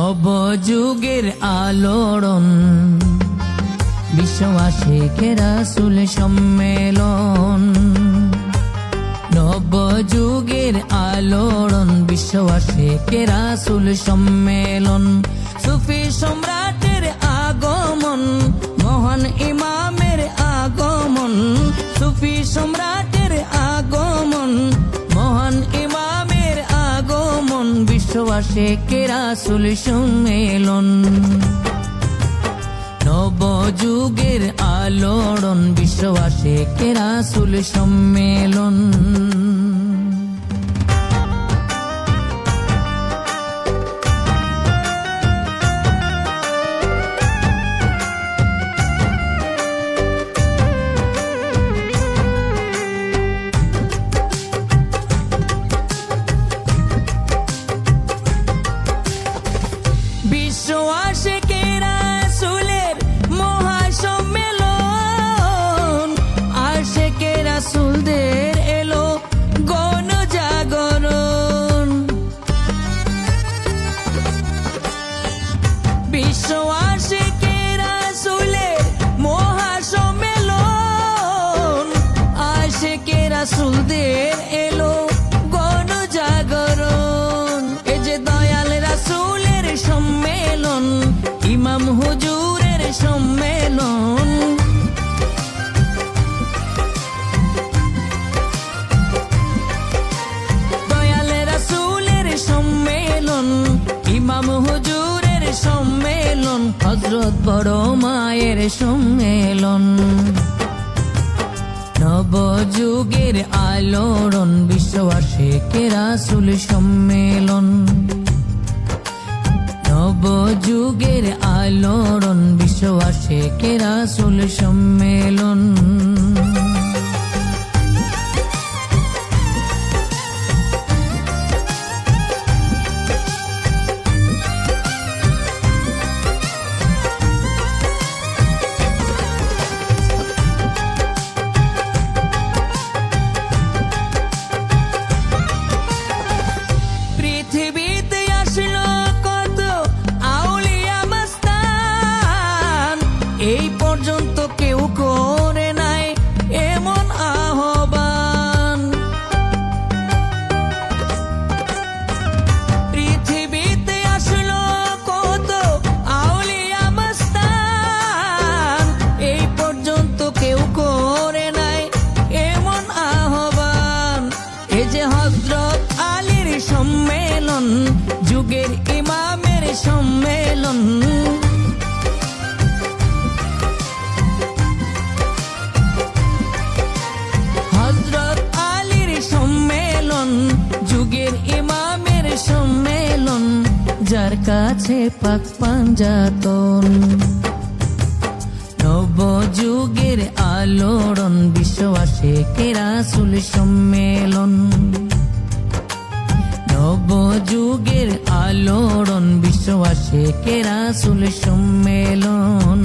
নবযুগের আলোড়ন বিশ্বাসে রাসূল সম্মেলন। নবযুগের আলোড়ন বিশ্বাসে রাসূল সম্মেলন। সুফি সম্রাটের আগমন, মহান ইমামের আগমন। সুফি সম্রাটের আগমন, মহান ইমামের আগমন। বিশ্বাসে রাসূল সম্মেলন। নবযুগের আলোড়ন বিশ্বাসে রাসূল সম্মেলন। বিশ্বাসে রাসূলের মহাসম্মেলন। আশিকে রাসূলদের এলো গণজাগরণ। বিশ্বাসে রাসূলের মহাসম্মেলন। আশিকে রাসূলদের এলো গণজাগরণ। এই যে দয়াল রাসূলের সম্মেলন, ইমাম হুজুরের সম্মেলন। দয়াল রাসূলের সম্মেলন, ইমাম হুজুরের সম্মেলন। হযরত বড় মায়ের সম্মেলন। নবযুগের আলোড়ন বিশ্বাসে রাসূল সম্মেলন। নবযুগের আলোড়ন বিশ্বাসে রাসূল সম্মেলন। পৃথিবীতে আসলো কত আউলিয়া মাস্তান, এই পর্যন্ত কেউ করে নাই এমন আহ্বান। পৃথিবীতে আসলো কত আউলিয়া মাস্তান, এই পর্যন্ত কেউ করে নাই এমন আহ্বান। এই যে হযরত আলীর সম্মেলন, যুগের ইমামের সম্মেলন। হযরত আলীর সম্মেলন, যুগের ইমামের সম্মেলন। যার কাছে পাক পাঞ্জাতন। নবযুগের আলোড়ন বিশ্বাসে রাসূল সম্মেলন। নবযুগের আলোড়ন বিশ্বাসে রাসূল সম্মেলন।